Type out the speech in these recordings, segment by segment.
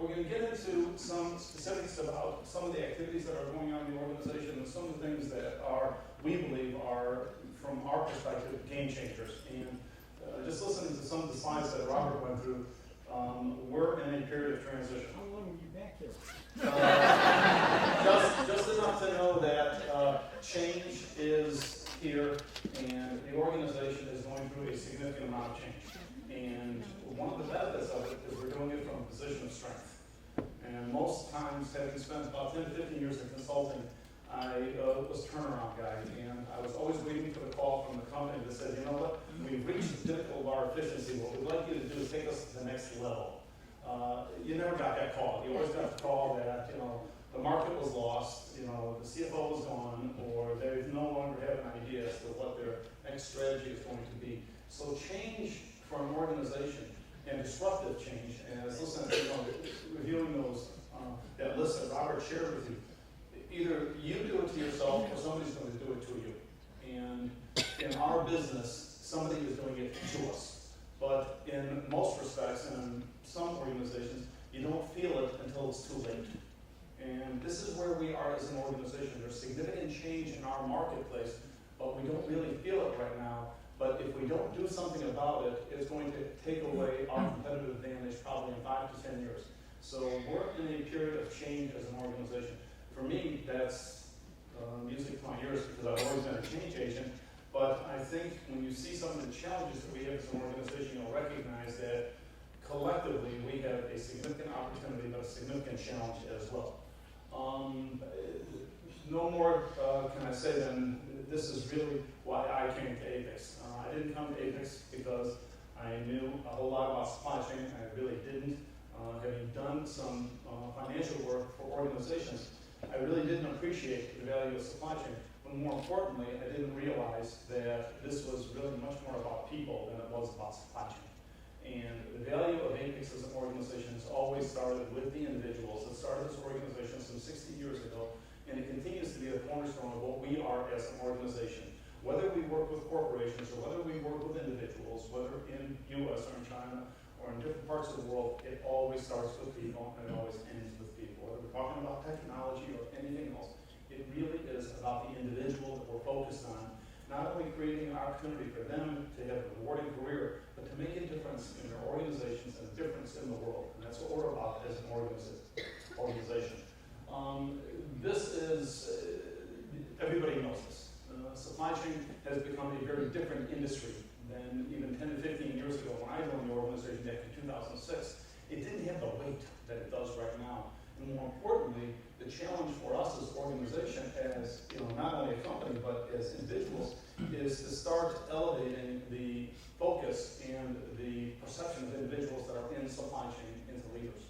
we're going to get into some specifics about some of the activities that are going on in the organization and some of the things that are, we believe, are, from our perspective, game changers. And just listening to some of the slides that Robert went through, we're in a period of transition. How long were you back there? Just enough to know that change is here, and the organization is going through a significant amount of change. And one of the benefits of it is we're doing it from a position of strength. And most times, having spent about 10 to 15 years in consulting, I was a turnaround guy, and I was always waiting for the call from the company that said, you know what, we've reached the pinnacle of our efficiency. What we'd like you to do is take us to the next level. You never got that call. You always got the call that, the market was lost, the CFO was gone, or they no longer have an idea as to what their next strategy is going to be. So change for an organization and disruptive change, and as listening to reviewing those, that list that Robert shared with you, either you do it to yourself or somebody's going to do it to you. And in our business, somebody is doing it to us. But in most respects, and in some organizations, you don't feel it until it's too late. And this is where we are as an organization. There's significant change in our marketplace, but we don't really feel it right now. But if we don't do something about it, it's going to take away our competitive advantage probably in 5 to 10 years. So we're in a period of change as an organization. For me, that's music to my ears because I've always been a change agent. But I think when you see some of the challenges that we have as an organization, you'll recognize that collectively we have a significant opportunity, but a significant challenge as well. No more can I say than this is really why I came to Apex. I didn't come to Apex because I knew a whole lot about supply chain. I really didn't. Having done some financial work for organizations, I really didn't appreciate the value of supply chain. But more importantly, I didn't realize that this was really much more about people than it was about supply chain. And the value of Apex as an organization has always started with the individuals. It started this organization some 60 years ago, and it continues to be the cornerstone of what we are as an organization. Whether we work with corporations or whether we work with individuals, whether in US or in China or in different parts of the world, it always starts with people and it always ends with people. Whether we're talking about technology or anything else, it really is about the individual that we're focused on, not only creating an opportunity for them to have a rewarding career, but to make a difference in their organizations and a difference in the world. And that's what we're about as an organization. This is, everybody knows this. Supply chain has become a very different industry than even 10 to 15 years ago when I joined the organization back in 2006. It didn't have the weight that it does right now. And more importantly, the challenge for us as an organization, as not only a company but as individuals, is to start elevating the focus and the perception of individuals that are in supply chain into leaders.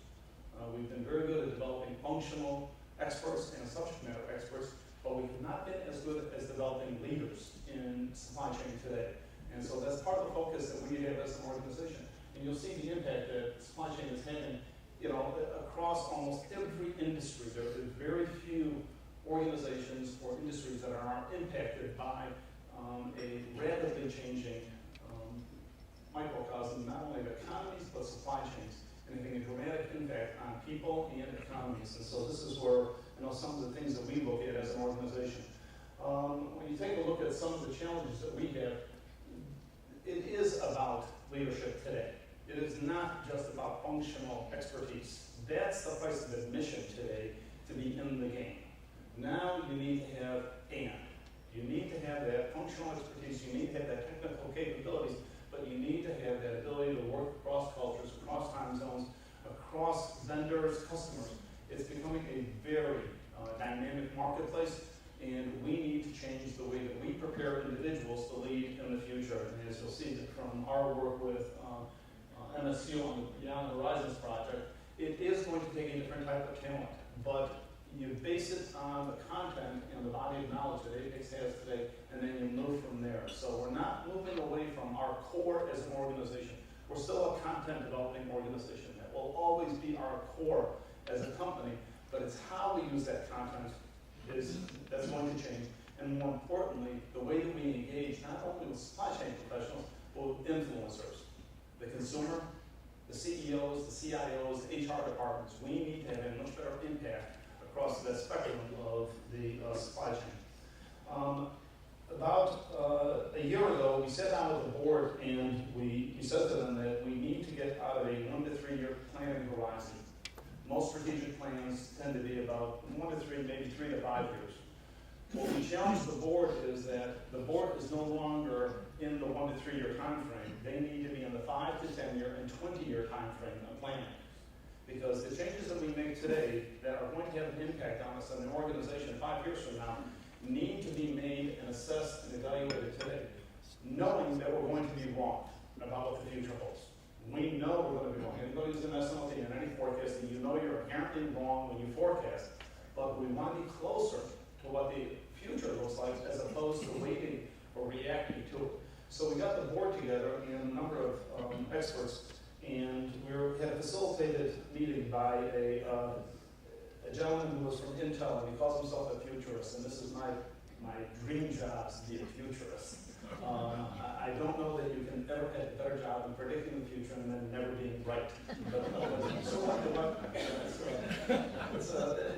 We've been very good at developing functional experts and subject matter experts, but we have not been as good as developing leaders in supply chain today. And so that's part of the focus that we have as an organization. And you'll see the impact that supply chain is having across almost every industry. There are very few organizations or industries that are impacted by a rapidly changing microcosm, not only of economies, but supply chains, and having a dramatic impact on people and economies. And so this is where some of the things that we look at as an organization. When you take a look at some of the challenges that we have, it is about leadership today. It is not just about functional expertise. That's the price of admission today to be in the game. Now you need to have you need to have that functional expertise, you need to have that technical capabilities, but you need to have that ability to work across cultures, across time zones, across vendors, customers. It's becoming a very dynamic marketplace, and we need to change the way that we prepare individuals to lead in the future. And as you'll see from our work with MSU on the Beyond Horizons project, it is going to take a different type of talent, but you base it on the content and the body of knowledge that Apex has today, and then you move from there. So we're not moving away from our core as an organization. We're still a content developing organization. That will always be our core as a company, but it's how we use that content that's going to change. And more importantly, the way that we engage not only with supply chain professionals, but with influencers. The consumer, the CEOs, the CIOs, HR departments. We need to have a much better impact across that spectrum of the supply chain. About a year ago, we sat down with the board and we said to them that we need to get out of a 1 to 3 year planning horizon. Most strategic plans tend to be about 1 to 3, maybe 3 to 5 years. What we challenged the board is that the board is no longer in the 1 to 3 year time frame. They need to be in the 5 to 10 year and 20 year time frame of planning. Because the changes that we make today that are going to have an impact on us and an organization 5 years from now need to be made and assessed and evaluated today, knowing that we're going to be wrong about what the future holds. We know we're going to be wrong. Anybody who's in SNLT and any forecasting, you know you're inherently wrong when you forecast, but we want to be closer to what the future looks like as opposed to waiting or reacting to it. So we got the board together and a number of experts, and we had a facilitated meeting by a gentleman who was from Intel, and he calls himself a futurist, and this is my dream job, to be a futurist. I don't know that you can ever have a better job in predicting the future and then never being right.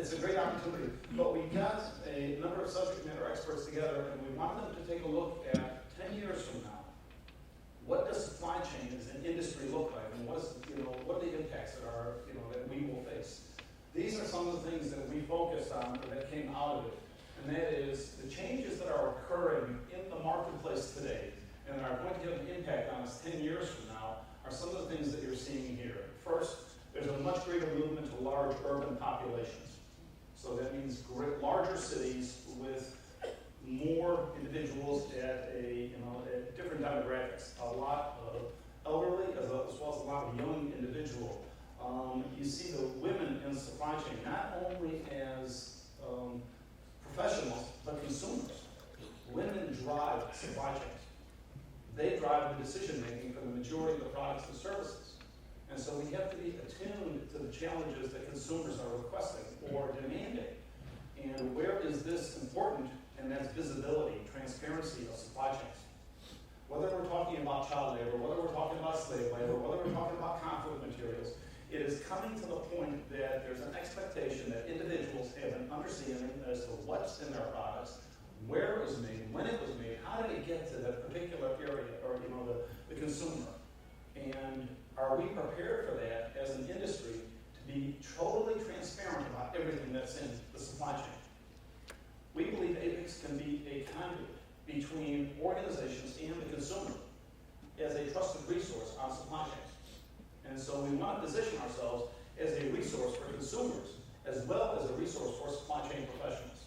It's a great opportunity. But we got a number of subject matter experts together, and we want them to take a look at 10 years from now. What does supply chain as an industry look like, and what are the impacts that we will face? These are some of the things that we focused on that came out of it, and that is the changes that are occurring in the marketplace today and are going to have an impact on us 10 years from now are some of the things that you're seeing here. First, there's a much greater movement to large urban populations. So that means larger cities with more individuals at different demographics. A lot of elderly as well as a lot of young individuals. You see the women in supply chain not only as professionals but consumers. Women drive supply chains. They drive the decision making for the majority of the products and services. And so we have to be attuned to the challenges that consumers are requesting or demanding. And where is this important? And that's visibility, transparency of supply chains. Whether we're talking about child labor, whether we're talking about slave labor, whether we're talking about conflict materials, it is coming to the point that there's an expectation that individuals have an understanding as to what's in their products, where it was made, when it was made, how did it get to that particular area or the consumer. And are we prepared for that as an industry to be totally transparent about everything that's in the supply chain? We believe APEX can be a conduit between organizations and the consumer as a trusted resource on supply chains. And so we want to position ourselves as a resource for consumers as well as a resource for supply chain professionals.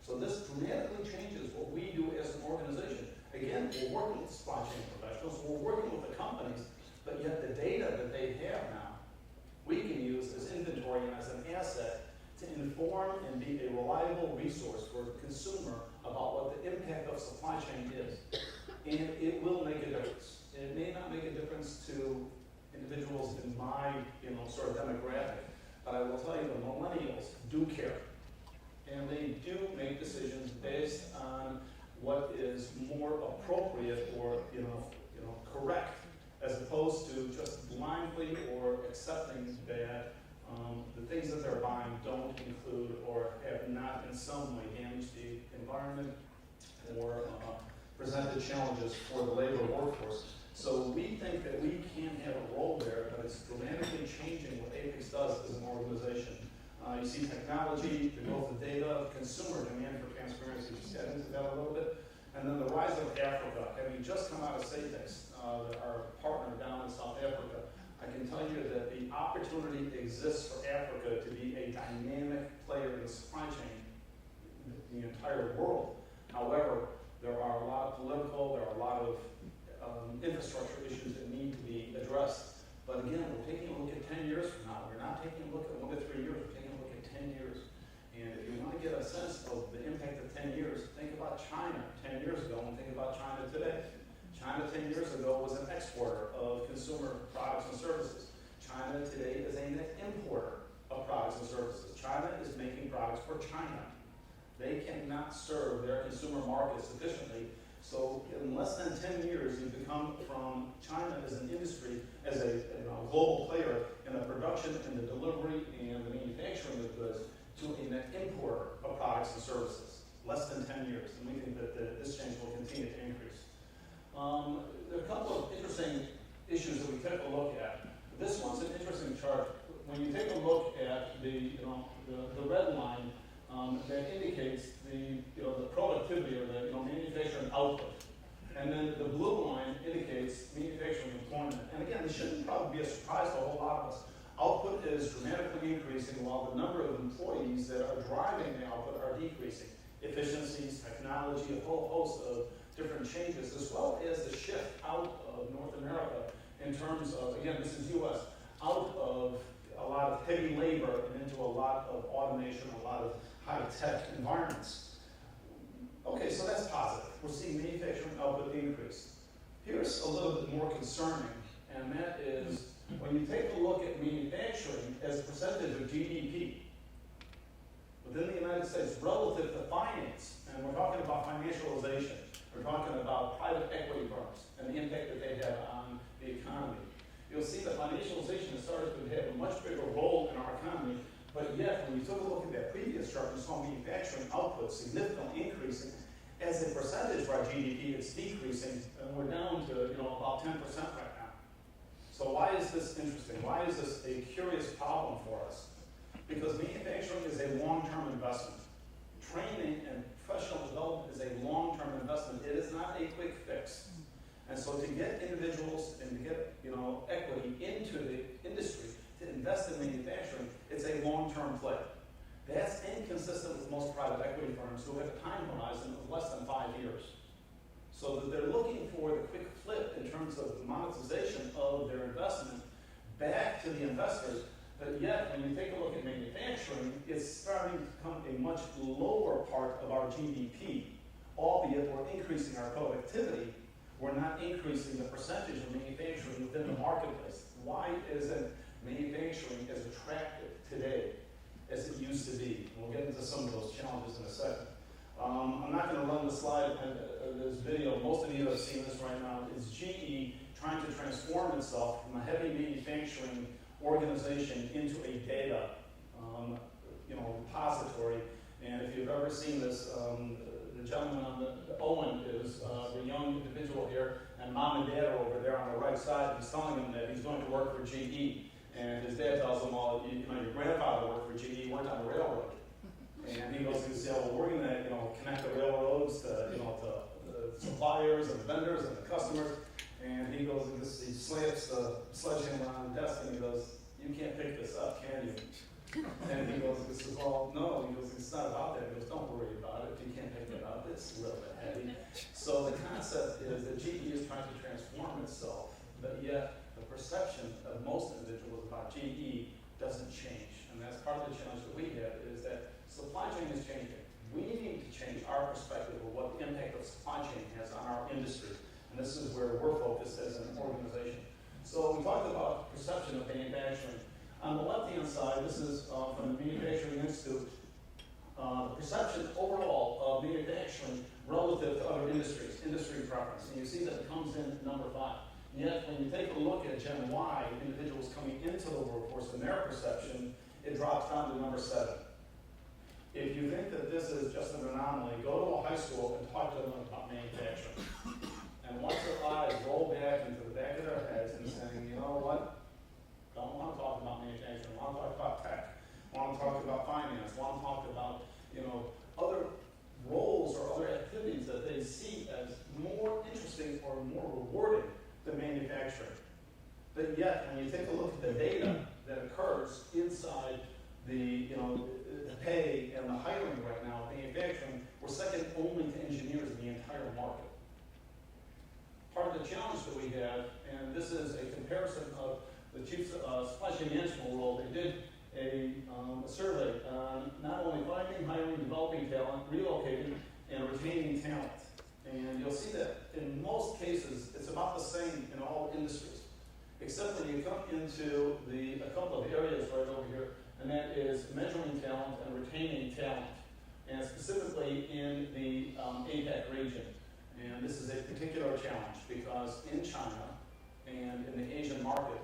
So this dramatically changes what we do as an organization. Again, we're working with supply chain professionals, we're working with the companies, but yet the data that they have now, we can use as inventory and as an asset to inform and be a reliable resource for the consumer about what the impact of supply chain is. And it will make a difference. It may not make a difference to individuals in my sort of demographic, but I will tell you the millennials do care. And they do make decisions based on what is more appropriate or correct, as opposed to just blindly or accepting that the things that they're buying don't include or have not in some way damaged the environment or presented challenges for the labor workforce. So we think that we can have a role there, but it's dramatically changing what APEX does as an organization. You see technology, the growth of data, consumer demand for transparency. Just get into that a little bit. And then the rise of Africa. Having just come out of SAPEX, our partner down in South Africa, I can tell you that the opportunity exists for Africa to be a dynamic player in the supply chain in the entire world. However, there are a lot of political, there are a lot of infrastructure issues that need to be addressed. But again, we're taking a look at 10 years from now. We're not taking a look at 1 to 3 years, we're taking a look at 10 years. And if you want to get a sense of the impact of 10 years, think about China 10 years ago and think about China today. China 10 years ago was an exporter of consumer products and services. China today is a net importer of products and services. China is making products for China. They cannot serve their consumer market sufficiently, So in less than 10 years, you've become from China as an industry, as a global player in the production and the delivery and the manufacturing of goods, to a net importer of products and services. Less than 10 years, and we think that this change will continue to increase. There are a couple of interesting issues that we take a look at. This one's an interesting chart. When you take a look at the red line, that indicates the productivity or the manufacturing output, and then the blue line indicates manufacturing employment. And again, this shouldn't probably be a surprise to a whole lot of us. Output is dramatically increasing while the number of employees that are driving the output are decreasing. Efficiencies, technology, a whole host of different changes, as well as the shift out of North America in terms of, again, this is U.S., out of a lot of heavy labor and into a lot of automation, a lot of high-tech environments. Okay, so that's positive. We're seeing manufacturing output increase. Here's a little bit more concerning, and that is when you take a look at manufacturing as a percentage of GDP within the United States relative to finance, and we're talking about financialization, we're talking about private equity firms and the impact that they have on the economy. You'll see that financialization has started to have a much bigger role in our economy, but yet when you took a look at that previous chart, you saw manufacturing output significantly increasing. As a percentage of our GDP, it's decreasing, and we're down to about 10% right now. So why is this interesting? Why is this a curious problem for us? Because manufacturing is a long-term investment. Training and professional development is a long-term investment. It is not a quick fix. And so to get individuals and to get equity into the industry, to invest in manufacturing, it's a long-term play. That's inconsistent with most private equity firms who have a time horizon of less than 5 years. So that they're looking for the quick flip in terms of the monetization of their investment back to the investors. But yet, when you take a look at manufacturing, it's starting to become a much lower part of our GDP, albeit we're increasing our productivity. We're not increasing the percentage of manufacturing within the marketplace. Why isn't manufacturing as attractive today as it used to be? And we'll get into some of those challenges in a second. I'm not going to run the slide and this video. Most of you have seen this right now. It's GE trying to transform itself from a heavy manufacturing organization into a data repository. And if you've ever seen this, the gentleman on Owen is the young individual here, and mom and dad are over there on the right side. He's telling him that he's going to work for GE. And his dad tells him, well, your grandfather worked for GE, worked on the railroad. And he goes to say, well, we're going to connect the railroads to the suppliers and the vendors and the customers. And he goes and he slams the sledgehammer on the desk and he goes, you can't pick this up, can you? And he goes, well, no. He goes, it's not about that. He goes, don't worry about it. You can't pick it up. It's a little bit heavy. So the concept is that GE is trying to transform itself, but yet the perception of most individuals about GE doesn't change. And that's part of the challenge that we have is that supply chain is changing. We need to change our perspective of what the impact of supply chain has on our industry. And this is where we're focused as an organization. So we talked about perception of manufacturing. On the left-hand side, this is from the Manufacturing Institute, the perception overall of manufacturing relative to other industries, industry preference. And you see that it comes in at number 5. Yet, when you take a look at Gen Y, individuals coming into the workforce and their perception, it drops down to number 7. If you think that this is just an anomaly, go to a high school and talk to them about manufacturing. And watch their eyes roll back into the back of their heads and saying, you know what? Don't want to talk about manufacturing. Want to talk about tech. Want to talk about finance. Want to talk about other roles or other activities that they see as more interesting or more rewarding than manufacturing. But yet, when you take a look at the data that occurs inside the pay and the hiring right now, manufacturing, we're second only to engineers in the entire market. Part of the challenge that we have, and this is a comparison of the chief supply chain management role, they did a survey on not only finding, hiring, developing talent, relocating, and retaining talent. And you'll see that in most cases, it's about the same in all industries, except when you come into a couple of areas right over here, and that is measuring talent and retaining talent, and specifically in the APAC region. And this is a particular challenge because in China and in the Asian market,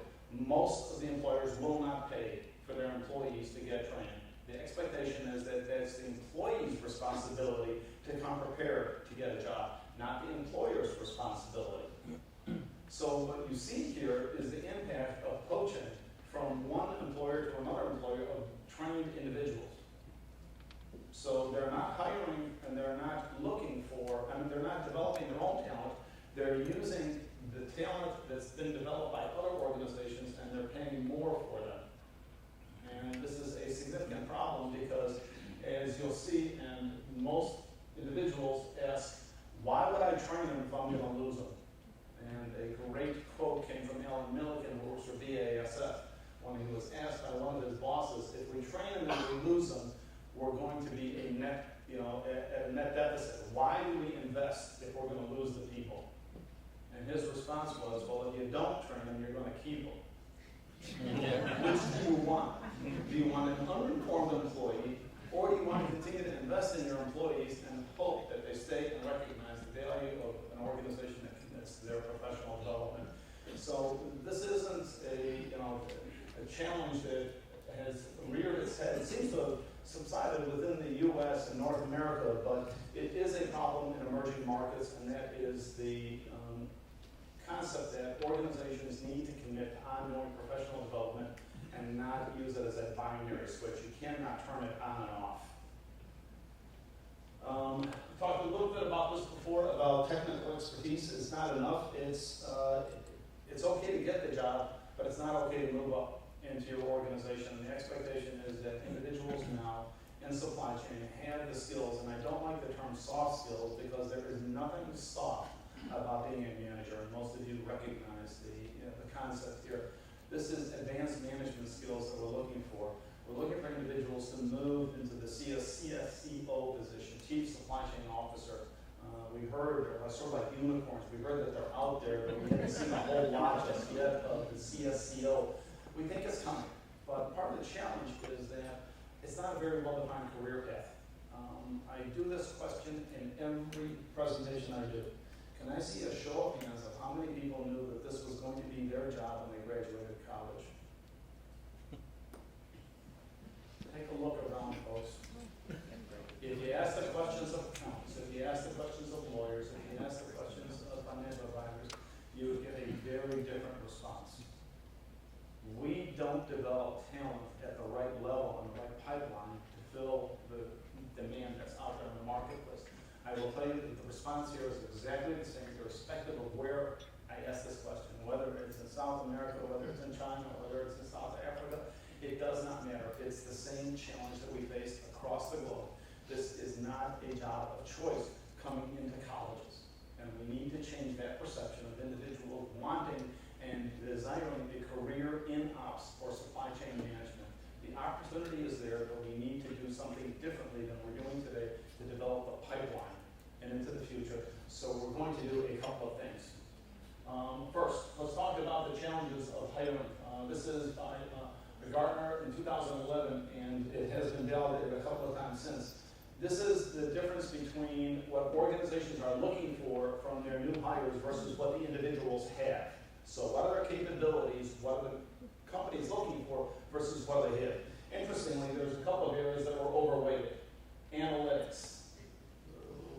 most of the employers will not pay for their employees to get training. The expectation is that it's the employee's responsibility to come prepared to get a job, not the employer's responsibility. So what you see here is the impact of poaching from one employer to another employer of trained individuals. So they're not hiring and they're not looking for, I mean, they're not developing their own talent. They're using the talent that's been developed by other organizations and they're paying more for them. And this is a significant problem because, as you'll see, and most individuals ask, why would I train them if I'm going to lose them? And a great quote came from Alan Milliken, who works for BASF, when he was asked by one of his bosses, if we train them and we lose them, we're going to be a net, a net deficit. Why do we invest if we're going to lose the people? And his response was, well, if you don't train them, you're going to keep them. Which do you want? Do you want an uninformed employee, or do you want to continue to invest in your employees and hope that they stay and recognize the value of an organization that commits to their professional development? So this isn't a challenge that has reared its head. It seems to have subsided within the U.S. and North America, but it is a problem in emerging markets, and that is the concept that organizations need to commit to ongoing professional development and not use it as a binary switch. You cannot turn it on and off. We talked a little bit about this before, about technical expertise. It's not enough. It's okay to get the job, but it's not okay to move up into your organization. And the expectation is that individuals now in supply chain have the skills, and I don't like the term soft skills because there is nothing soft about being a manager, and most of you recognize the concept here. This is advanced management skills that we're looking for. We're looking for individuals to move into the CSCO position, Chief Supply Chain Officer. We heard, sort of like unicorns, we heard that they're out there, but we haven't seen a whole lot just yet of the CSCO. We think it's coming, but part of the challenge is that it's not a very well-defined career path. I do this question in every presentation I do. Can I see a show of hands of how many people knew that this was going to be their job when they graduated college? Take a look around, folks. If you ask the questions of accountants, if you ask the questions of lawyers, if you ask the questions of financial advisors, you would get a very different response. We don't develop talent at the right level and the right pipeline to fill the demand that's out there in the marketplace. I will tell you that the response here is exactly the same, irrespective of where I ask this question, whether it's in South America, whether it's in China, whether it's in South Africa. It does not matter. It's the same challenge that we face across the globe. This is not a job of choice coming into colleges. And we need to change that perception of individuals wanting and desiring a career in ops or supply chain management. The opportunity is there, but we need to do something differently than we're doing today to develop a pipeline and into the future. So we're going to do a couple of things. First, let's talk about the challenges of hiring. This is by Gartner in 2011, and it has been validated a couple of times since. This is the difference between what organizations are looking for from their new hires versus what the individuals have. So what are their capabilities, what are the companies looking for versus what they have. Interestingly, there's a couple of areas that were overweighted. Analytics.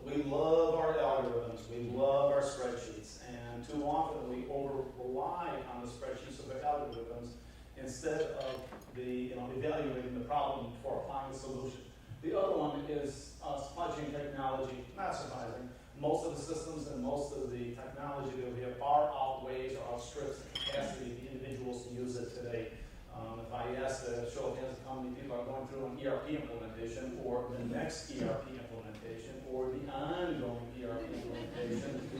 We love our algorithms, we love our spreadsheets, and too often we over-rely on the spreadsheets of the algorithms instead of evaluating the problem before applying the solution. The other one is supply chain technology. Not surprising. Most of the systems and most of the technology that we have far outweighs or outstrips the capacity of the individuals to use it today. If I ask the show of hands how many people are going through an ERP implementation or the next ERP implementation or the ongoing ERP implementation,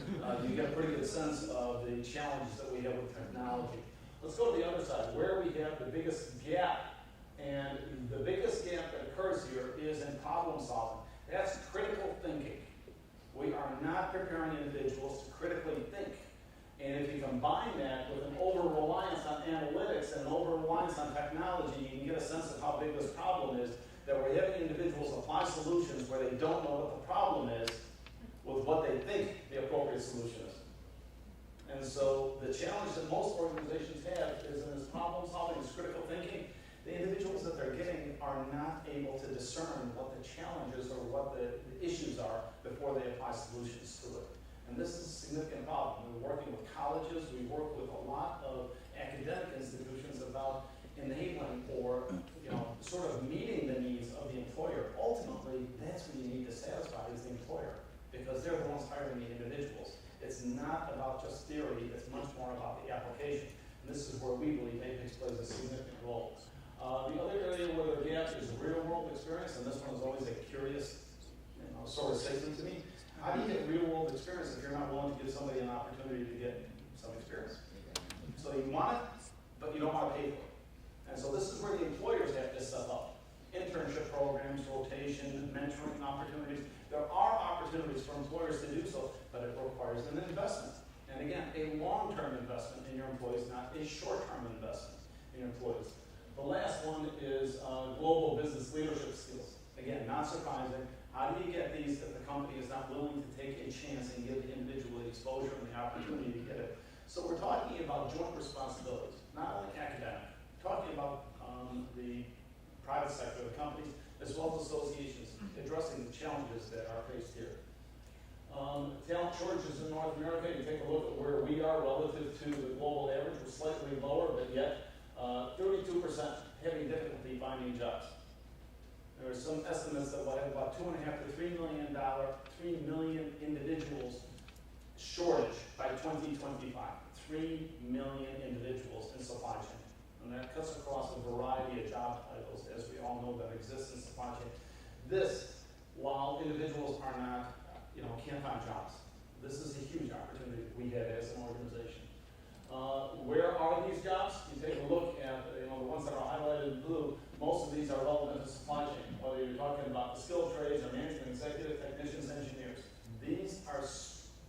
you get a pretty good sense of the challenges that we have with technology. Let's go to the other side, where we have the biggest gap. And the biggest gap that occurs here is in problem solving. That's critical thinking. We are not preparing individuals to critically think. And if you combine that with an over-reliance on analytics and an over-reliance on technology, you can get a sense of how big this problem is, that we're having individuals apply solutions where they don't know what the problem is with what they think the appropriate a solutionist. And so the challenge that most organizations have is in this problem solving, this critical thinking, the individuals that they're getting are not able to discern what the challenges or what the issues are before they apply solutions to it. And this is a significant problem. We're working with colleges, we work with a lot of academic institutions about enabling or sort of meeting the needs of the employer. Ultimately, that's what you need to satisfy is the employer, because they're the ones hiring the individuals. It's not about just theory, it's much more about the application. And this is where we believe APEX plays a significant role. The other area where the gap is real-world experience, and this one is always a curious sort of statement to me. How do you get real-world experience if you're not willing to give somebody an opportunity to get some experience? So you want it, but you don't want to pay for it. And so this is where the employers have to step up. Internship programs, rotation, mentoring opportunities. There are opportunities for employers to do so, but it requires an investment. And again, a long-term investment in your employees, not a short-term investment in your employees. The last one is global business leadership skills. Again, not surprising. How do you get these if the company is not willing to take a chance and give the individual the exposure and the opportunity to get it? So we're talking about joint responsibilities, not only academic. We're talking about the private sector, the companies, as well as associations, addressing the challenges that are faced here. Talent shortages in North America, you take a look at where we are relative to the global average. We're slightly lower, but yet 32% having difficulty finding jobs. There are some estimates that we'll have about $2.5 to $3 million individuals shortage by 2025. 3 million individuals in supply chain. And that cuts across a variety of job titles, as we all know, that exist in supply chain. This, while individuals are not, can't find jobs, this is a huge opportunity we have as an organization. Where are these jobs? You take a look at the ones that are highlighted in blue. Most of these are relevant to supply chain, whether you're talking about the skilled trades or management, executive, technicians, engineers. These are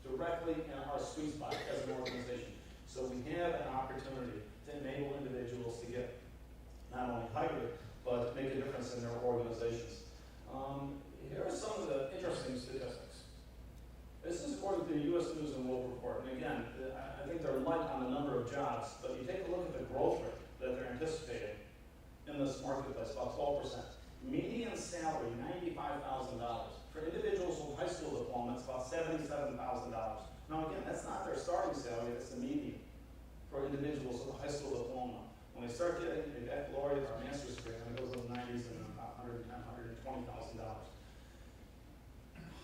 directly in our sweet spot as an organization. So we have an opportunity to enable individuals to get not only hired, but make a difference in their organizations. Here are some of the interesting statistics. This is according to the U.S. News and World Report. And again, I think they're light on the number of jobs, but you take a look at the growth rate that they're anticipating in this marketplace, about 12%. Median salary, $95,000. For individuals with high school diploma, it's about $77,000. Now again, that's not their starting salary, that's the median for individuals with a high school diploma. When they start getting a baccalaureate or a master's degree, it goes in the 90s and about $110,000, $120,000.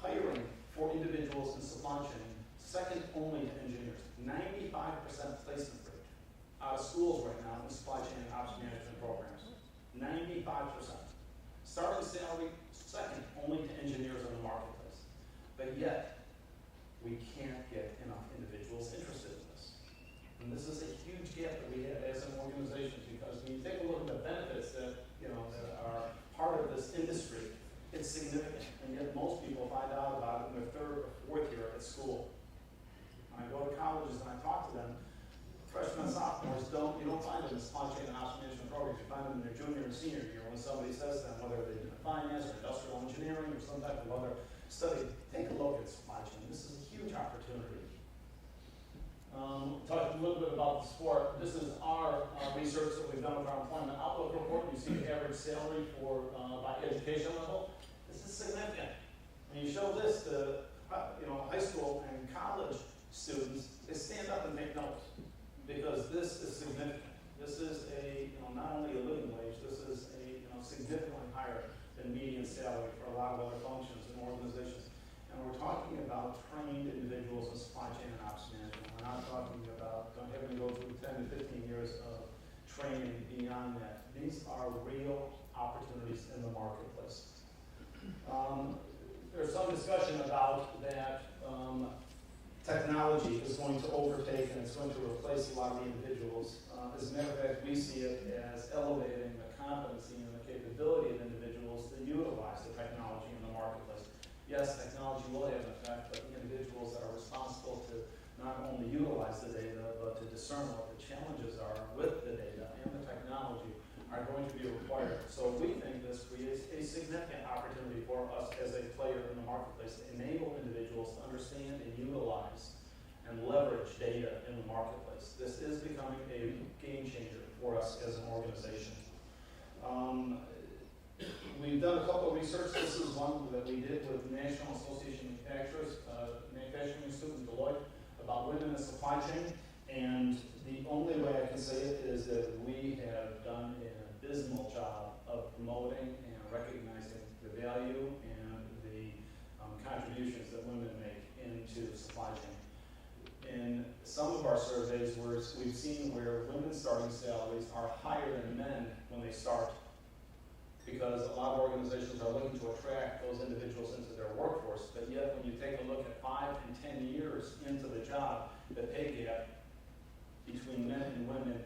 Hiring for individuals in supply chain, second only to engineers. 95% placement rate out of schools right now in supply chain and ops management programs. 95%. Starting salary, second only to engineers in the marketplace. But yet, we can't get enough individuals interested in this. And this is a huge gap that we have as an organization, because when you take a look at the benefits that are part of this industry, it's significant. And yet most people find out about it in their third or fourth year at school. When I go to colleges and I talk to them, freshmen and sophomores you don't find them in supply chain and ops management programs. You find them in their junior and senior year when somebody says to them, whether they're in finance or industrial engineering or some type of other study, take a look at supply chain. This is a huge opportunity. Talk a little bit about the sport. This is our research that we've done with our employment outlook report. You see the average salary for by education level. This is significant. When you show this to high school and college students, they stand up and take notes, because this is significant. This is not only a living wage, this is a significantly higher than median salary for a lot of other functions and organizations. And we're talking about trained individuals in supply chain and ops management. We're not talking about having to go through 10 to 15 years of training beyond that. These are real opportunities in the marketplace. There's some discussion about that technology is going to overtake and it's going to replace a lot of the individuals. As a matter of fact, we see it as elevating the competency and the capability of individuals to utilize the technology in the marketplace. Yes, technology will have an effect, but the individuals that are responsible to not only utilize the data, but to discern what the challenges are with the data and the technology are going to be required. So we think this creates a significant opportunity for us as a player together in the marketplace to enable individuals to understand and utilize and leverage data in the marketplace. This is becoming a game changer for us as an organization. We've done a couple of research. This is one that we did with the National Association of Manufacturing Institute in Deloitte about women in supply chain. And the only way I can say it is that we have done an abysmal job of promoting and recognizing the value and the contributions that women make into the supply chain. In some of our surveys, we've seen where women's starting salaries are higher than men when they start, because a lot of organizations are looking to attract those individuals into their workforce, but yet when you take a look at 5 and 10 years into the job, the pay gap between men and women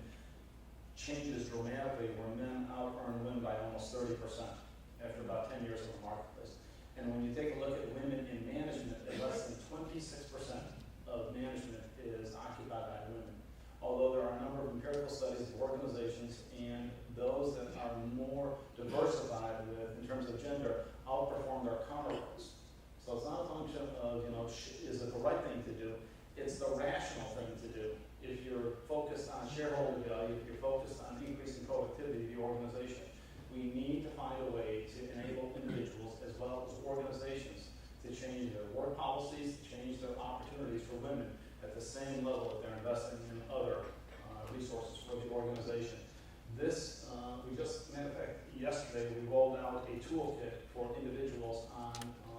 changes dramatically, where men out-earn women by almost 30% after about 10 years in the marketplace. And when you take a look at women in management, less than 26% of management is occupied by women. Although there are a number of empirical studies of organizations, and those that are more diversified in terms of gender outperform their counterparts. So it's not a function of, is it the right thing to do? It's the rational thing to do. If you're focused on shareholder value, if you're focused on increasing productivity of the organization, we need to find a way to enable individuals as well as organizations to change their work policies, to change their opportunities for women at the same level that they're investing in other resources for the organization. This, matter of fact, yesterday we rolled out a toolkit for individuals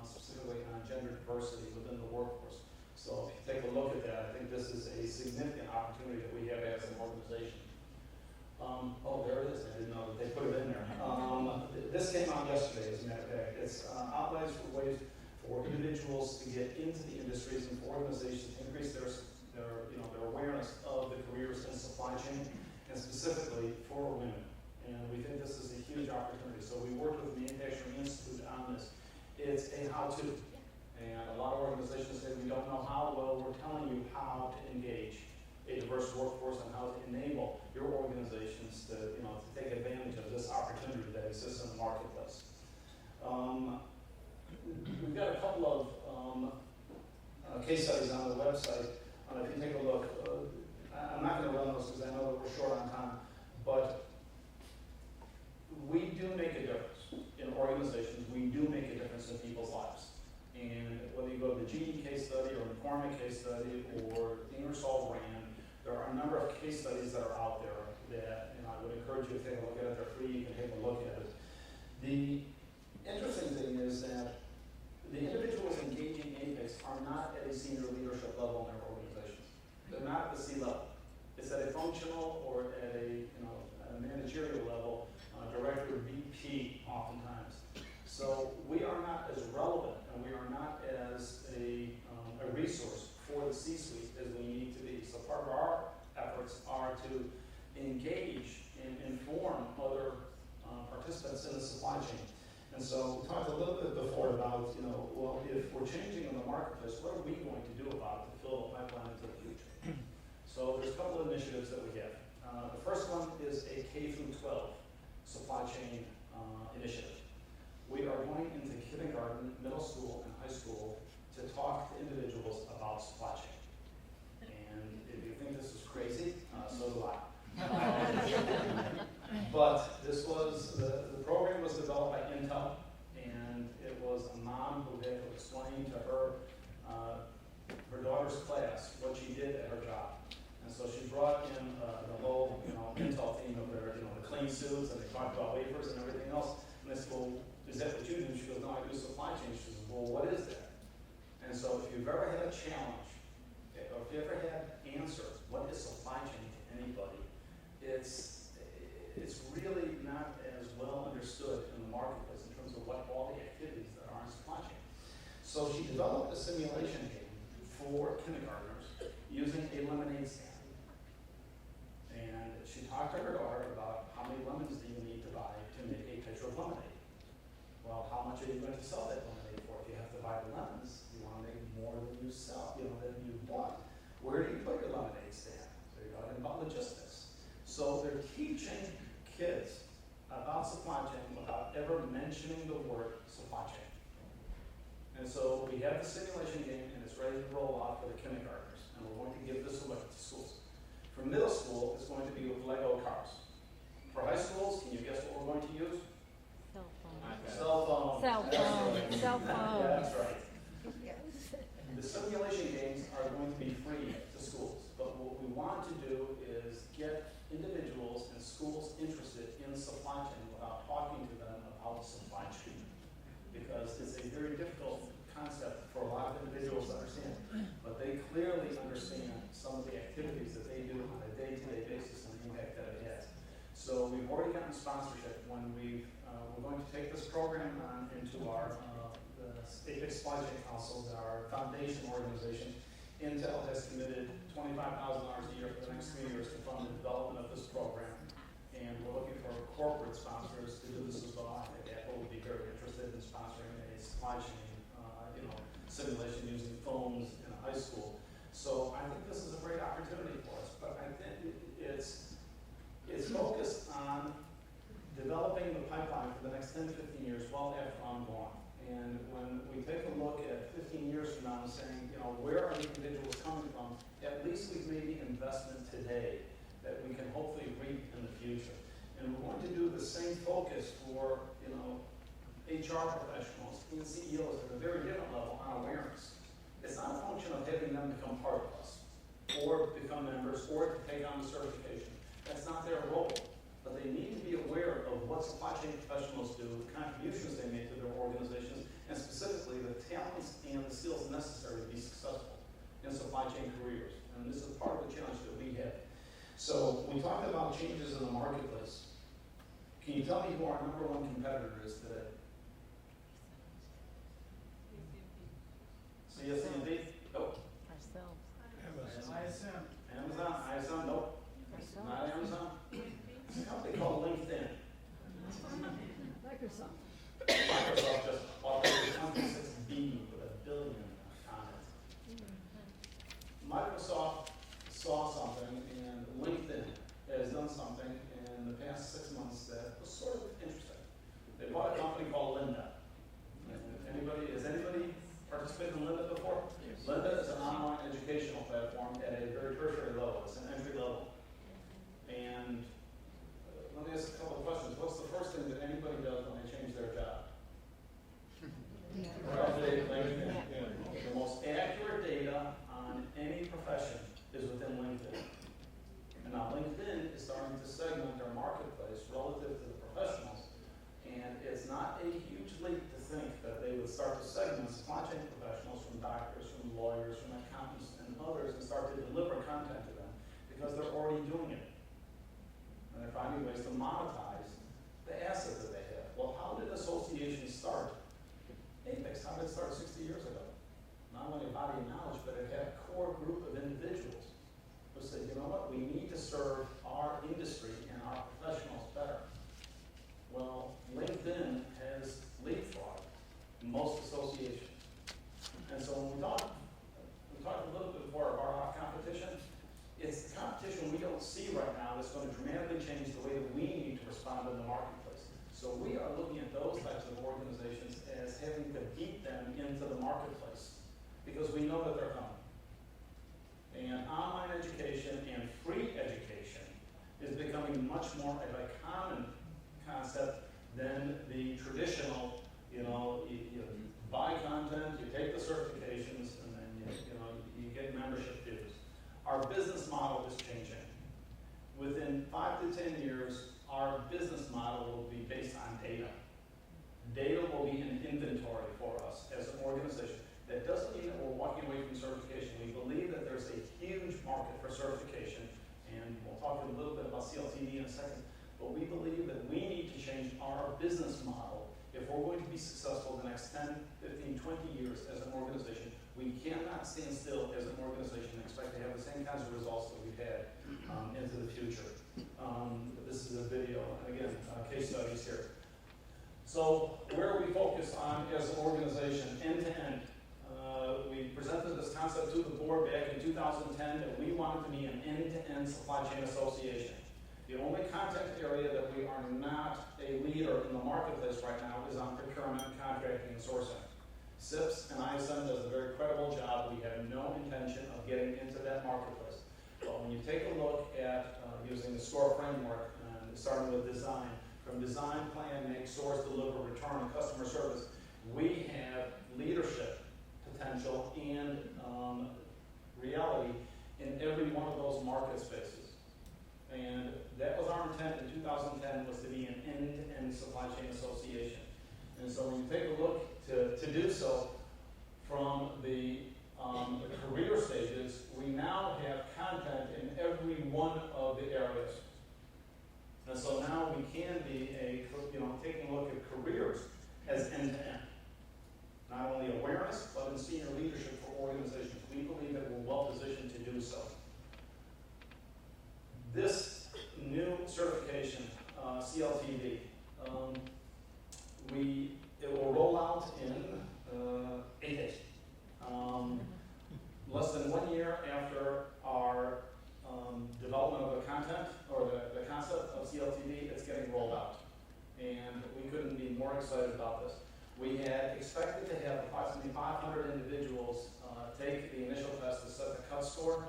specifically on gender diversity within the workforce. So if you take a look at that, I think this is a significant opportunity that we have as an organization. There it is. I didn't know that they put it in there. This came out yesterday, as a matter of fact. It's outlines for ways for individuals to get into the industries and for organizations to increase their awareness of the careers in supply chain, and specifically for women. And we think this is a huge opportunity. So we worked with the Manufacturing Institute on this. It's a how-to. And a lot of organizations say we don't know how. Well, we're telling you how to engage a diverse workforce and how to enable your organizations to take advantage of this opportunity that exists in the marketplace. We've got a couple of case studies on the website. If you take a look, I'm not going to run those because I know that we're short on time, but we do make a difference in organizations. We do make a difference in people's lives. And whether you go to the GE case study or the McCormick case study or Ingersoll Rand, there are a number of case studies that are out there that I would encourage you to take a look at. They're free. You can take a look at it. The interesting thing is that the individuals engaging APEX are not at a senior leadership level in their organizations. They're not at the C-level. It's at a functional or at a managerial level, director, VP oftentimes. So we are not as relevant and we are not as a resource for the C-suite as we need to be. So part of our efforts are to engage and inform other participants in the supply chain. And so we talked a little bit before about, well, if we're changing in the marketplace, what are we going to do about it to fill the pipeline into the future? So there's a couple of initiatives that we have. The first one is a K-12 supply chain initiative. We are going into kindergarten, middle school, and high school to talk to individuals about supply chain. And if you think this is crazy, so do I. But this was, the program was developed by Intel, and it was a mom who had to explain to her daughter's class what she did at her job. And so she brought in the whole Intel team of their, the clean suits, and they talked about wafers and everything else. And they said, well, is that what you do? She goes, no, I do supply chain. She says, well, what is that? And so if you've ever had a challenge, or if you ever had answers, what is supply chain to anybody, it's really not as well understood in the marketplace in terms of what all the activities that are in supply chain. So she developed a simulation game for kindergartners using a lemonade stand. And she talked to her daughter about how many lemons do you need to buy to make a pitcher of lemonade. Well, how much are you going to sell that lemonade for? If you have to buy the lemons, you want to make more than you sell, than you want. Where do you put your lemonade stand? So you're talking about logistics. So they're teaching kids about supply chain without ever mentioning the word supply chain. so we have the simulation game, and it's ready to roll out for the kindergartners, and we're going to give this away to schools. For middle school, it's going to be with Lego cars. For high schools, can you guess what we're going to use? Cell phone. Cell phone. Cell phone. Cell phone. That's right. The simulation games are going to be free to schools, but what we want to do is get individuals and schools interested in supply chain without talking to them about supply chain, because it's a very difficult concept for a lot of individuals to understand, but they clearly understand some of the activities that they do on a day-to-day basis and the impact that it has. So we've already gotten sponsorship when we're going to take this program on into our the Apex Supply Chain Council, our foundation organization. Intel has committed $25,000 a year for the next 3 years to fund the development of this program, and we're looking for corporate sponsors to do this as well. I think Apple would be very interested in sponsoring a supply chain simulation using phones in a high school. So I think this is a great opportunity for us, but I think it's focused on developing the pipeline for the next 10 to 15 years well after I'm gone. And when we take a look at 15 years from now and saying, where are the individuals coming from, at least we've made the investment today that we can hopefully reap in the future. And we're going to do the same focus for, HR professionals and CEOs at a very different level on awareness. It's not a function of having them become part of us, or become members, or to take on the certification. That's not their role. But they need to be aware of what supply chain professionals do, the contributions they make to their organizations, and specifically the talents and the skills necessary to be successful in supply chain careers. And this is part of the challenge that we have. So we talked about changes in the marketplace. Can you tell me who our number one competitor is today? CSCMP? Nope. Ourselves. Amazon? ISM? Nope. Ourselves. Not Amazon. It's a company called LinkedIn. Microsoft. Microsoft just operated 26 billion with $1 billion on it. Microsoft saw something, and LinkedIn has done something in the past 6 months that was sort of interesting. They bought a company called Lynda. Has anybody participated in Lynda before? Yes. Lynda is an online educational platform at a very tertiary level. It's an entry level. And let me ask a couple of questions. What's the first thing that anybody does when they change their job? The most accurate data on any profession is within LinkedIn. And now LinkedIn is starting to segment their marketplace relative to the professionals. And it's not a huge leap to think that they would start to segment supply chain professionals from doctors, from lawyers, from accountants, and others, and start to deliver content to them because they're already doing it. And they're finding ways to monetize the assets that they have. Well, how did associations start? Apex, how did it start 60 years ago? Not only a body of knowledge, but it had a core group of individuals who said, you know what, we need to serve our industry and our professionals better. Well, LinkedIn has leapfrogged most associations. And so when we talked a little bit before about our competition. It's the competition we don't see right now that's going to dramatically change the way that we need to respond in the marketplace. So we are looking at those types of organizations as having to beat them into the marketplace because we know that they're coming. And online education and free education is becoming much more of a common concept than the traditional, you buy content, you take the certifications, and then you get membership dues. Our business model is changing. Within 5 to 10 years, our business model will be based on data. Data will be an inventory for us as an organization. That doesn't mean that we're walking away from certification. We believe that there's a huge market for certification, and we'll talk a little bit about CLTD in a second, but we believe that we need to change our business model if we're going to be successful the next 10, 15, 20 years as an organization. We cannot stand still as an organization and expect to have the same kinds of results that we've had into the future. This is a video, again, case studies here. So where we focus on as an organization, end to end. We presented this concept to the board back in 2010 that we wanted to be an end-to-end supply chain association. The only content area that we are not a leader in the marketplace right now is on procurement, contracting, and sourcing. SIPs and marketplace. But when you take a look at using the SCORE framework, starting with design, from design, plan, make, source, deliver, return, and customer service, we have leadership potential and reality in every one of those market spaces. And that was our intent in 2010, was to be an end-to-end supply chain association. And so when you take a look to do so, from the career stages, we now have content in every one of the areas. And so now we can be taking a look at careers as end-to-end. Not only awareness, but in senior leadership for organizations. We believe that we're well positioned to do so. This new certification, CLTV, it will roll out in 8 days. Less than 1 year after our development of the content, or the concept of CLTV, it's getting rolled out. And we couldn't be more excited about this. We had expected to have approximately 500 individuals take the initial test to set the cut score.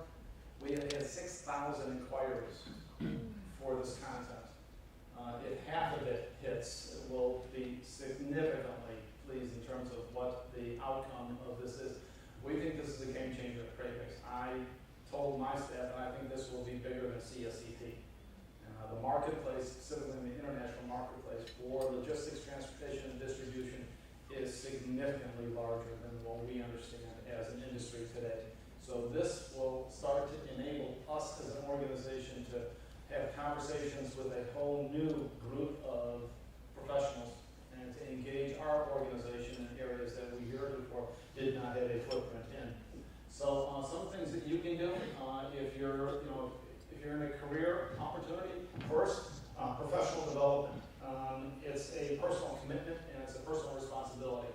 We have had 6,000 inquiries for this content. If half of it hits, it will be significantly pleased in terms of what the outcome of this is. We think this is a game changer at Cravex. I told my staff that I think this will be bigger than CSCT. The marketplace, specifically in the international marketplace for logistics, transportation, and distribution, is significantly larger than what we understand as an industry today. So this will start to enable us as an organization to have conversations with a whole new group of professionals and to engage our organization in areas that we heretofore did not have a footprint in. So some things that you can do if you're in a career opportunity, first, professional development. It's a personal commitment and it's a personal responsibility.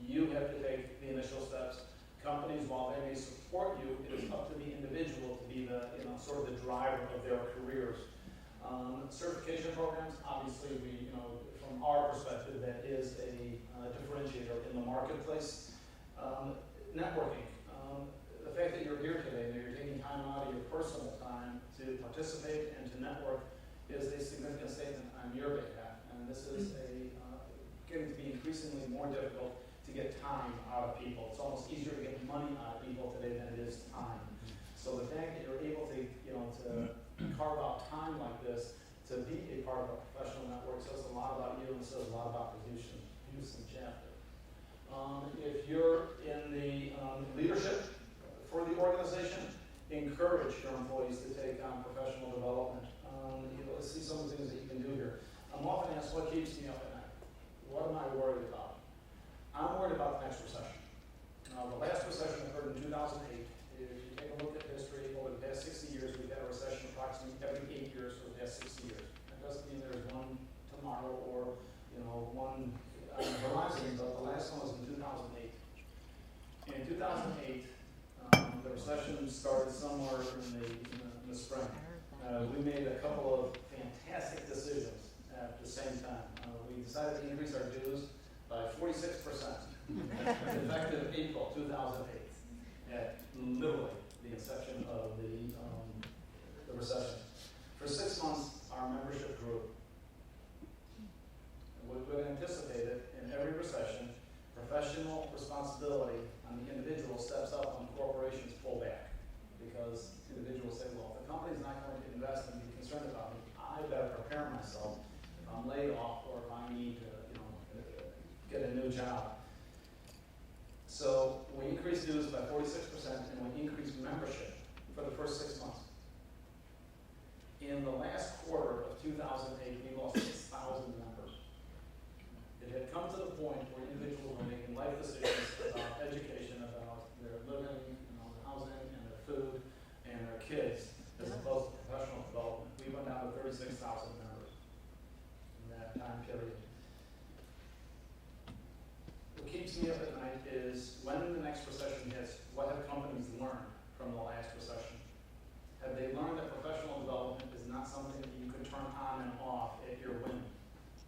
You have to take the initial steps. Companies, while they may support you, it is up to the individual to be the sort of the driver of their careers. Certification programs, obviously, from our perspective, that is a differentiator in the marketplace. Networking. The fact that you're here today, that you're taking time out of your personal time to participate and to network, is a significant statement on your behalf. And this is getting to be increasingly more difficult to get time out of people. It's almost easier to get money out of people today than it is time. So the fact that you're able to, to carve out time like this to be a part of a professional network says a lot about you and says a lot about the Houston chapter. If you're in the leadership for the organization, encourage your employees to take on professional development. Let's see some of the things that you can do here. I'm often asked, what keeps me up at night? What am I worried about? I'm worried about the next recession. The last recession occurred in 2008. If you take a look at history, over the past 60 years, we've had a recession approximately every 8 years for the past 60 years. That doesn't mean there's one tomorrow or one on the horizon, but the last one was in 2008. In 2008, the recession started somewhere in the spring. We made a couple of fantastic decisions at the same time. We decided to increase our dues by 46%, effective April 2008, at literally the inception of the recession. For 6 months, our membership grew. We would anticipate it in every recession. Professional responsibility on the individual steps up when corporations pull back, because individuals say, well, if the company's not going to invest and be concerned about me, I better prepare myself if I'm laid off or if I need to get a new job. So we increased dues by 46% and we increased membership for the first 6 months. In the last quarter of 2008, we lost 6,000 members. It had come to the point where individuals were making life decisions about education, about their living, their housing, and their food, and their kids, as opposed to professional development. We went down to 36,000 members in that time period. What keeps me up at night is when the next recession hits, what have companies learned from the last recession? Have they learned that professional development is not something that you can turn on and off at your whim?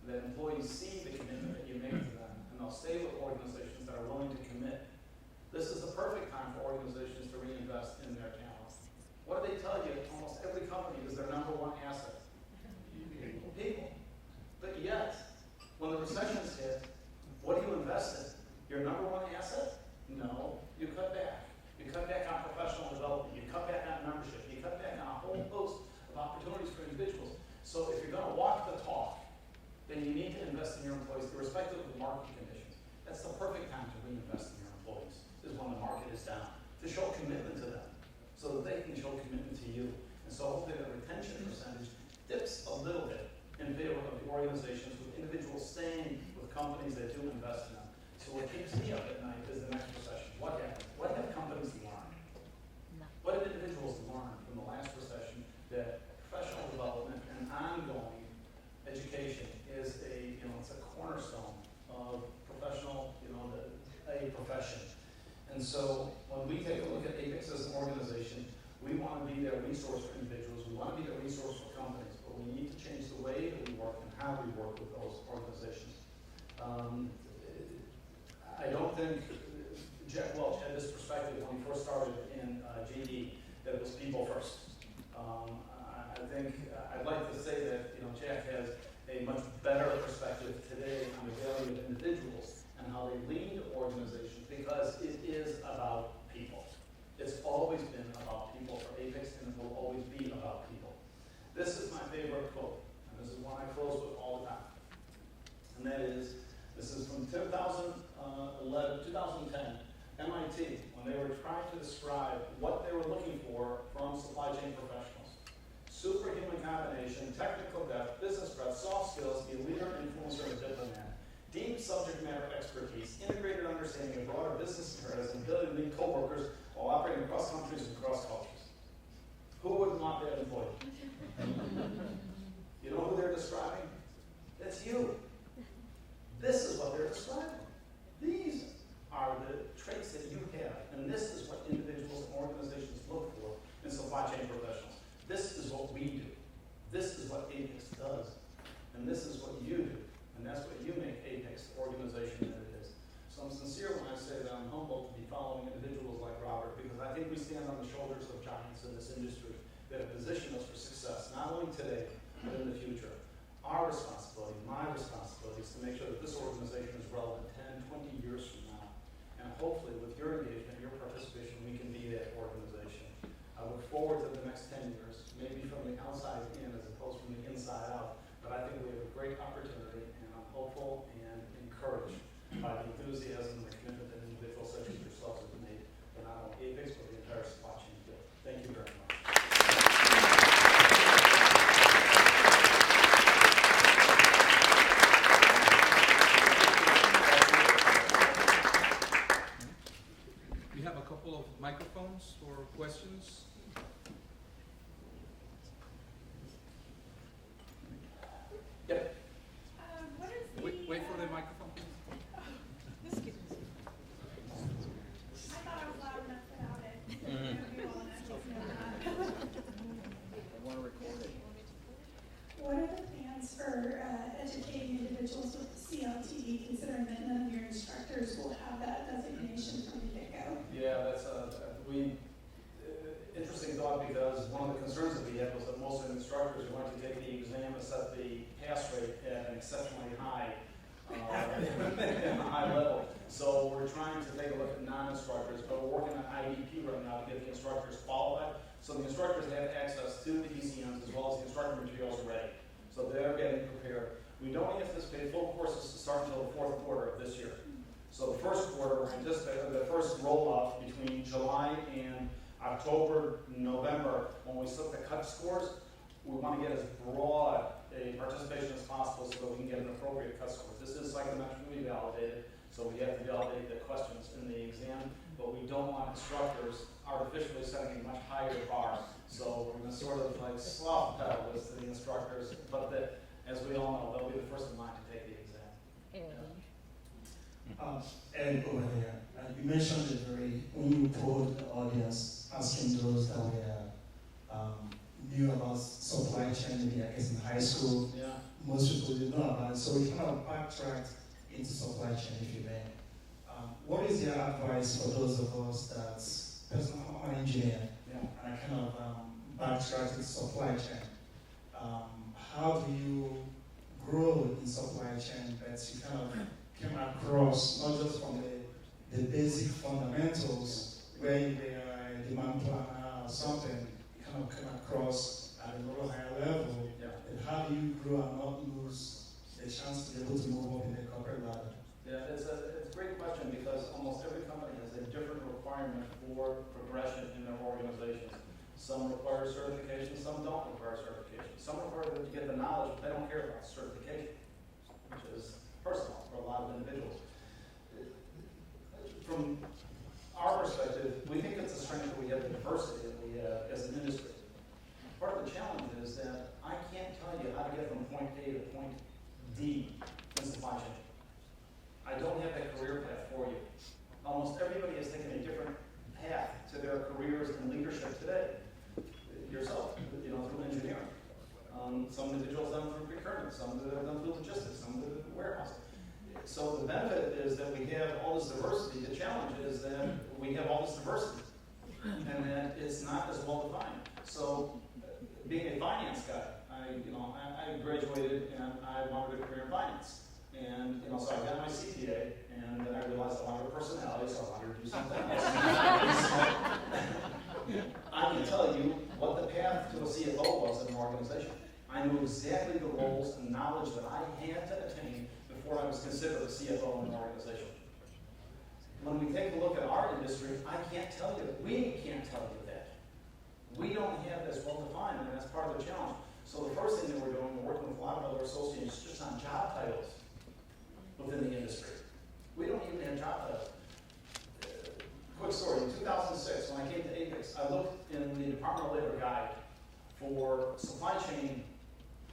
That employees see the commitment that you make to them, and they'll stay with organizations that are willing to commit. This is the perfect time for organizations to reinvest in their talent. What do they tell you? Almost every company is their number one asset. People. But yet, when the recessions hit, what do you invest in? Your number one asset? No, you cut back. You cut back on professional development. You cut back on membership. You cut back on a whole host of opportunities for individuals. So if you're going to walk the talk, then you need to invest in your employees irrespective of the market conditions. That's the perfect time to reinvest in your employees, is when the market is down, to show commitment to them so that they can show commitment to you. And so hopefully the retention percentage dips a little bit in favor of the organizations with individuals staying with companies that do invest in them. So what keeps me up at night is the next recession. What happened? What have companies learned? What have individuals learned from the last recession? That professional development and ongoing education is it's a cornerstone of professional, a profession. And so when we take a look at Apex as an organization, we want to be their resource for individuals. We want to be their resource for companies, but we need to change the way that we work and how we work with those organizations. I don't think Jack Welch had this perspective when he first started in GD, that it was people first. I think I'd like to say that Jack has a much better perspective today on the value of individuals and how they lead organizations, because it is about people. It's always been about people for Apex, and it will always be about people. This is my favorite quote, and this is one I close with all the time. And that is, this is from 2010, MIT, when they were trying to describe what they were looking for from supply chain professionals. Superhuman combination, technical depth, business breadth, soft skills, be a leader, influencer, and diplomat. Deep subject matter expertise, integrated understanding of broader business imperatives, and ability to lead coworkers while operating across countries and cross cultures. Who wouldn't want that employee? You know who they're describing? That's you. This is what they're describing. These are the traits that you have, and this is what individuals and organizations look for in supply chain professionals. This is what we do. This is what Apex does. And this is what you do. And that's what you make Apex the organization that it is. So I'm sincere when I say that I'm humbled to be following individuals like Robert, because I think we stand on the shoulders of giants in this industry that have positioned us for success, not only today, but in the future. Our responsibility, my responsibility, is to make sure that this organization is relevant 10, 20 years from now. And hopefully, with your engagement, your participation, we can be that organization. I look forward to the next 10 years, maybe from the outside in as opposed from the inside out. But I think we have a great opportunity, and I'm hopeful and encouraged by the enthusiasm and the commitment that individuals such as yourselves have made for not only Apex, but the entire supply chain field. Thank you very much. We have a couple of microphones for questions. Yep. What is the, Wait for the microphone. I thought I was loud enough without it. What are the plans for educating individuals with CLTD, considering that none of your instructors will have that designation from the get-go? Yeah, that's interesting thought, because one of the concerns that we had was that most of the instructors are going to take the exam and set the pass rate at an exceptionally high, high level. So we're trying to take a look at non-instructors, but we're working on IDP right now to get the instructors qualified. So the instructors have access to the ECMs as well as the instructor materials ready. So they're getting prepared. We don't anticipate full courses to start until the fourth quarter of this year. So the first quarter, we're anticipating the first roll-up between July and October, November, when we set the cut scores. We want to get as broad a participation as possible so that we can get an appropriate cut score. This is psychometrically validated, so we have to validate the questions in the exam, but we don't want instructors artificially setting a much higher bar. So we're going to sort of like soft pedal this to the instructors, but that, as we all know, they'll be the first in line to take the exam. Eric over here. You mentioned it when you told the audience, asking those that were knew about supply chain, maybe I guess in high school. Yeah. Most people didn't know about it. So we kind of backtracked into supply chain, if you may. What is your advice for those of us that person, I'm an engineer, Yeah. and I kind of backtracked to supply chain. How do you grow in supply chain that you kind of came across, not just from the basic fundamentals, where you were a demand planner or something, you kind of came across at a little higher level, Yeah. and how do you grow and not lose the chance to be able to move up in the corporate ladder? Yeah, it's a great question because almost every company has a different requirement for progression in their organizations. Some require certification, some don't require certification. Some require them to get the knowledge, but they don't care about certification, which is personal for a lot of individuals. From our perspective, we think it's a strength that we have the diversity that we have as an industry. Part of the challenge is that I can't tell you how to get from point A to point D in supply chain. I don't have that career path for you. Almost everybody has taken a different path to their careers and leadership today. Yourself, through engineering. Some individuals done through procurement, some have done through logistics, some through warehousing. So the benefit is that we have all this diversity. The challenge is that we have all this diversity and that it's not as well defined. So being a finance guy, I graduated and I wanted a career in finance. And, so I got my CPA, and then I realized I wanted a personality, so I wanted to do something else. I can tell you what the path to a CFO was in an organization. I knew exactly the roles and knowledge that I had to attain before I was considered a CFO in an organization. When we take a look at our industry, I can't tell you that. We can't tell you that. We don't have this well defined, and that's part of the challenge. So the first thing that we're doing, we're working with a lot of other associates just on job titles within the industry. We don't even have job titles. Quick story, in 2006, when I came to Apex, I looked in the Department of Labor guide for supply chain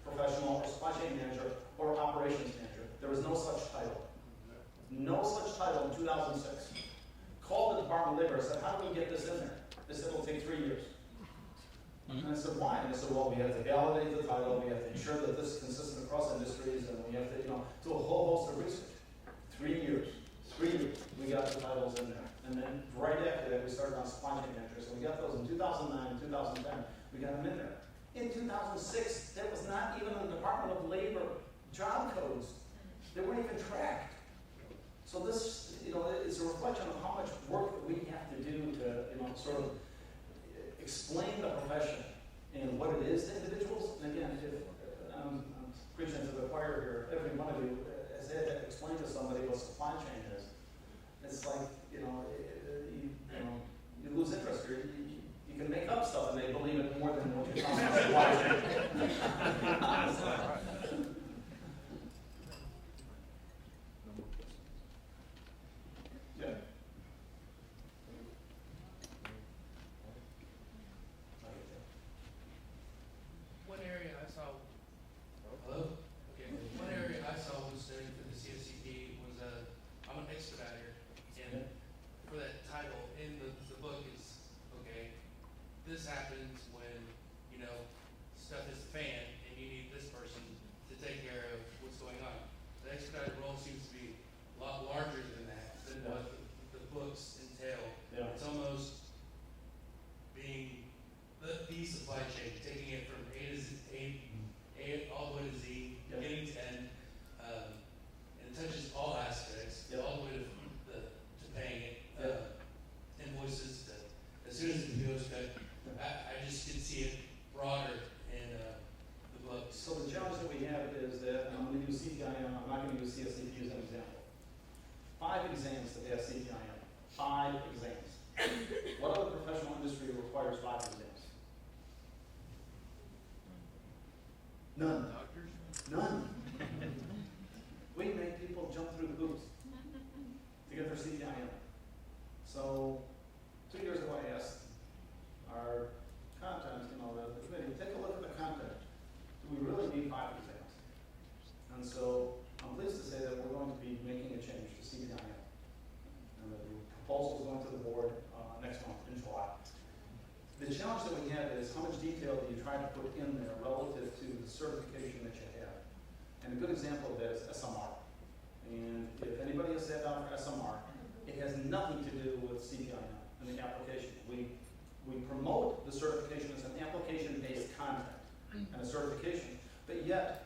professional or supply chain manager or operations manager. There was no such title. No such title in 2006. Called the Department of Labor and said, how do we get this in there? They said, it'll take 3 years. And I said, why? And they said, well, we have to validate the title, we have to ensure that this is consistent across industries, and we have to, do a whole host of research. 3 years. 3 years, we got the titles in there. And then right after that, we started on supply chain manager. So we got those in 2009 and 2010. We got them in there. In 2006, that was not even in the Department of Labor job codes. They weren't even tracked. So this, is a reflection of how much work that we have to do to, sort of explain the profession and what it is to individuals. And again, if I'm preaching to the choir here, every one of you has had to explain to somebody what supply chain is. It's like, you lose interest here. You can make up stuff and they believe it more than what you're talking about supply chain. Yeah. One area I saw. Hello? Okay. One area I saw was studying for the CSCP was I'm an expediter, and for that title in the book is this happens when stuff is a fan and you need this person to take care of what's going on. The expediter role seems to be a lot larger than that than what the books entail. Yeah. It's almost being the supply chain, taking it from A to Z, A all the way to Z, Yep. beginning to end, and it touches all aspects, Yep. all the way to paying it, Yep. invoices. As soon as the PO's cut, I just could see it broader in the books. So the challenge that we have is that, and I'm going to use CPIM, I'm not going to use CSCP as an example. 5 exams to pass CPIM. 5 exams. What other professional industry requires 5 exams? None. Doctors? None. We make people jump through hoops to get their CPIM. So 2 years ago I asked our content, the committee, take a look at the content. Do we really need 5 exams? And so I'm pleased to say that we're going to be making a change to CPIM. And the proposal is going to the board next month in July. The challenge that we have is how much detail do you try to put in there relative to the certification that you have. And a good example of that is SMR. And if anybody has sat down for SMR, it has nothing to do with CPIM and the application. We We promote the certification as an application-based content and a certification, but yet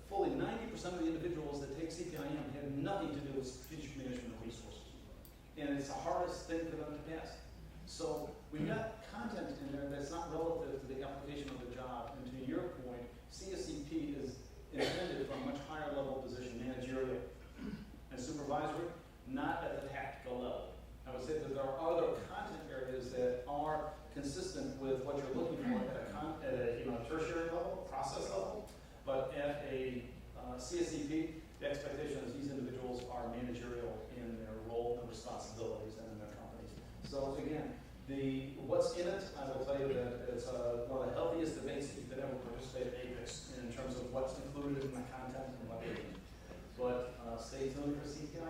fully 90% of the individuals that take CPIM have nothing to do with strategic management of resources. And it's the hardest thing for them to pass. So we've got content in there that's not relative to the application of the job. And to your point, CSCP is intended for a much higher level position, managerial and supervisory, not at the tactical level. I would say that there are other content areas that are consistent with what you're looking for at a tertiary level, process level, but at a CSCP, the expectation is these individuals are managerial in their role and responsibilities and in their companies. So again, what's in it, I will tell you that it's one of the healthiest debates that you could ever participate at APEX in terms of what's included in the content and what isn't. But stay tuned for CPIM.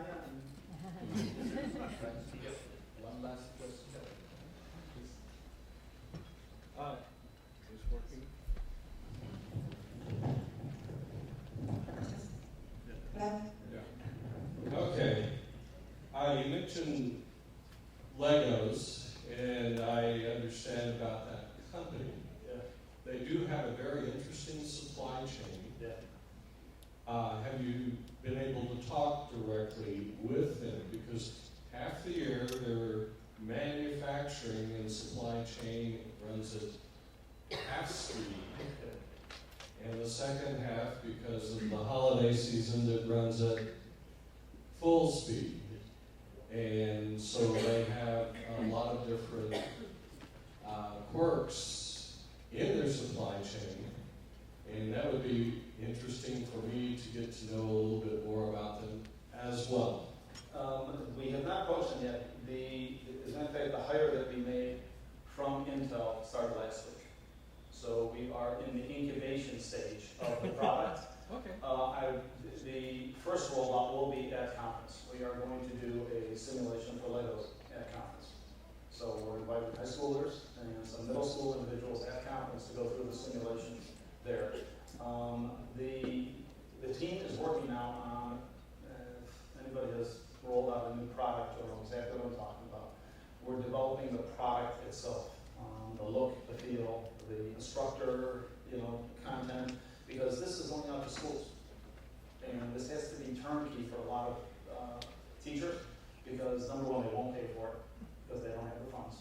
One last question. Is working? Yeah. Okay. You mentioned Legos, and I understand about that company. Yeah. They do have a very interesting supply chain. Yeah. Have you been able to talk directly with them? Because half the year their manufacturing and supply chain runs at half speed. And the second half, because of the holiday season, it runs at full speed. And so they have a lot of different quirks in their supply chain. And that would be interesting for me to get to know a little bit more about them as well. We have not approached them yet. As a matter of fact, the hire that we made from Intel started last week. So we are in the incubation stage of the product. Okay. The first rollout will be at conference. We are going to do a simulation for Legos at conference. So we're inviting high schoolers and some middle school individuals at conference to go through the simulation there. The team is working now on, if anybody has rolled out a new product or knows exactly what I'm talking about, we're developing the product itself, the look, the feel, the instructor, content, because this is only out to schools. And this has to be turnkey for a lot of teachers, because number one, they won't pay for it, because they don't have the funds.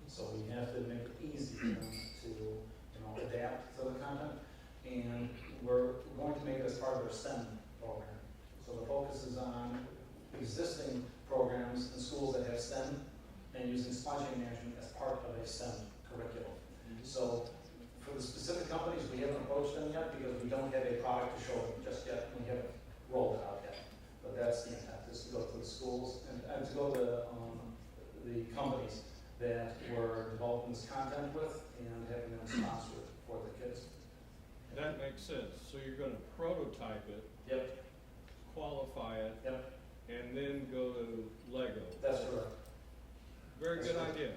So we have to make it easy for them to adapt to the content. And we're going to make it as part of their STEM program. So the focus is on existing programs in schools that have STEM and using supply chain management as part of a STEM curriculum. So for the specific companies, we haven't approached them yet because we don't have a product to show them just yet. We haven't rolled it out yet. But that's the intent, is to go to the schools and to go to the companies that we're developing this content with and having them sponsor it for the kids. That makes sense. So you're going to prototype it, Yep. qualify it, Yep. and then go to Lego. That's correct. Very good idea.